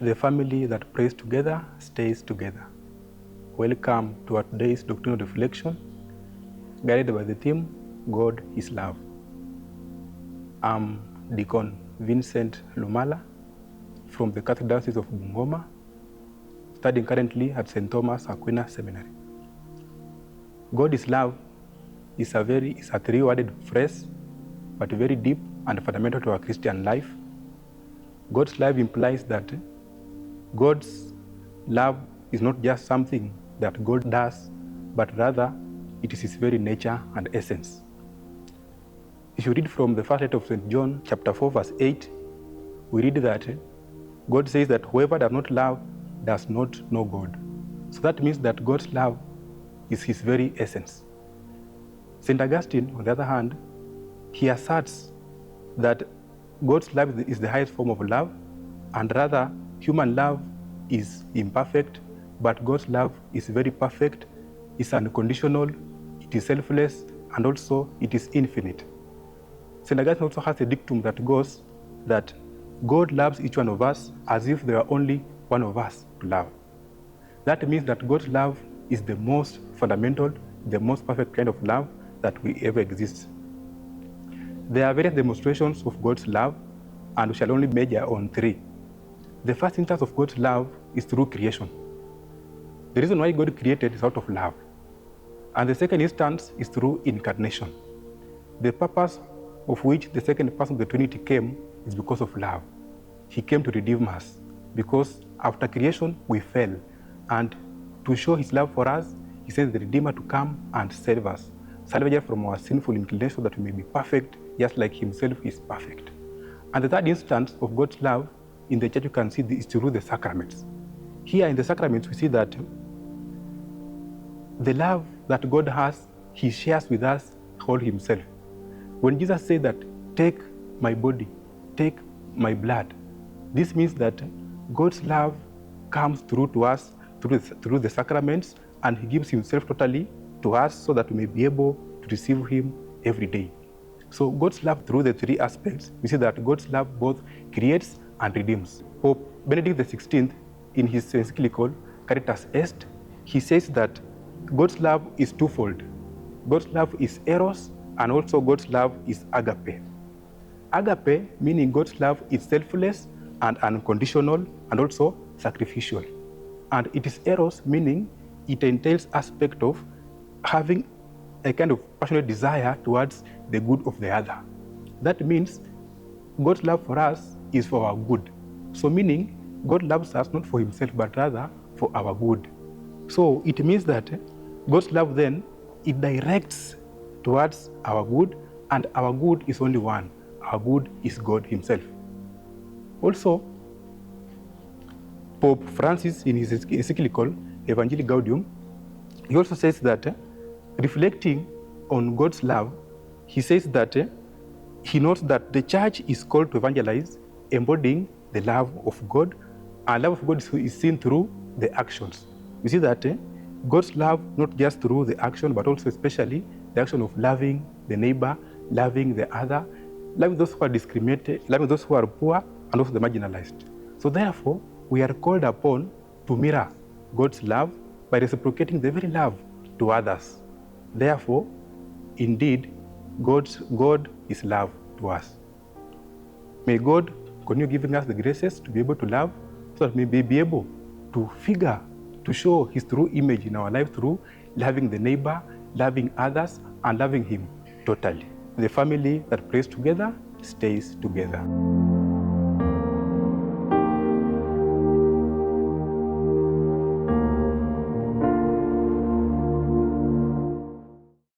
The family that prays together stays together. Welcome to our today's doctrinal reflection, guided by the theme, God is Love. I'm Deacon Vincent Lumala from the Catholic Diocese of Bungoma, studying currently at St. Thomas Aquinas Seminary. God is Love is a three-worded phrase, but very deep and fundamental to our Christian life. God's love implies that God's love is not just something that God does, but rather it is his very nature and essence. If you read from the first letter of St. John, chapter 4, verse 8, we read that God says that whoever does not love does not know God. So that means that God's love is his very essence. St. Augustine, on the other hand, he asserts that God's love is the highest form of love, and rather human love is imperfect, but God's love is very perfect, is unconditional, it is selfless, and also it is infinite. St. Augustine also has a dictum that goes that God loves each one of us as if there are only one of us to love. That means that God's love is the most fundamental, the most perfect kind of love that will ever exist. There are various demonstrations of God's love, and we shall only measure on three. The first instance of God's love is through creation. The reason why God created is out of love. And the second instance is through incarnation. The purpose of which the second person of the Trinity came is because of love. He came to redeem us because after creation we fell, and to show his love for us, he sent the Redeemer to come and save us, salvage us from our sinful inclination that we may be perfect, just like himself is perfect. And the third instance of God's love in the church you can see is through the sacraments. Here in the sacraments we see that the love that God has, he shares with us whole himself. When Jesus said that, take my body, take my blood, this means that God's love comes through to us through the sacraments, and he gives himself totally to us so that we may be able to receive him every day. So God's love through the three aspects, we see that God's love both creates and redeems. Pope Benedict XVI, in his encyclical Caritas Est, he says that God's love is twofold. God's love is eros, and also God's love is agape. Agape, meaning God's love is selfless and unconditional and also sacrificial. And it is eros, meaning it entails aspect of having a kind of passionate desire towards the good of the other. That means God's love for us is for our good. So meaning God loves us not for himself, but rather for our good. So it means that God's love then, it directs towards our good, and our good is only one. Our good is God himself. Also, Pope Francis, in his encyclical Evangelii Gaudium, he also says that reflecting on God's love, he says that he notes that the church is called to evangelize, embodying the love of God, and love of God is seen through the actions. We see that God's love not just through the action, but also especially the action of loving the neighbor, loving the other, loving those who are discriminated, loving those who are poor, and also the marginalized. So therefore, we are called upon to mirror God's love by reciprocating the very love to others. Therefore, indeed, God is love to us. May God continue giving us the graces to be able to love, so that we may be able to figure, to show his true image in our life through loving the neighbor, loving others, and loving him totally. The family that prays together stays together.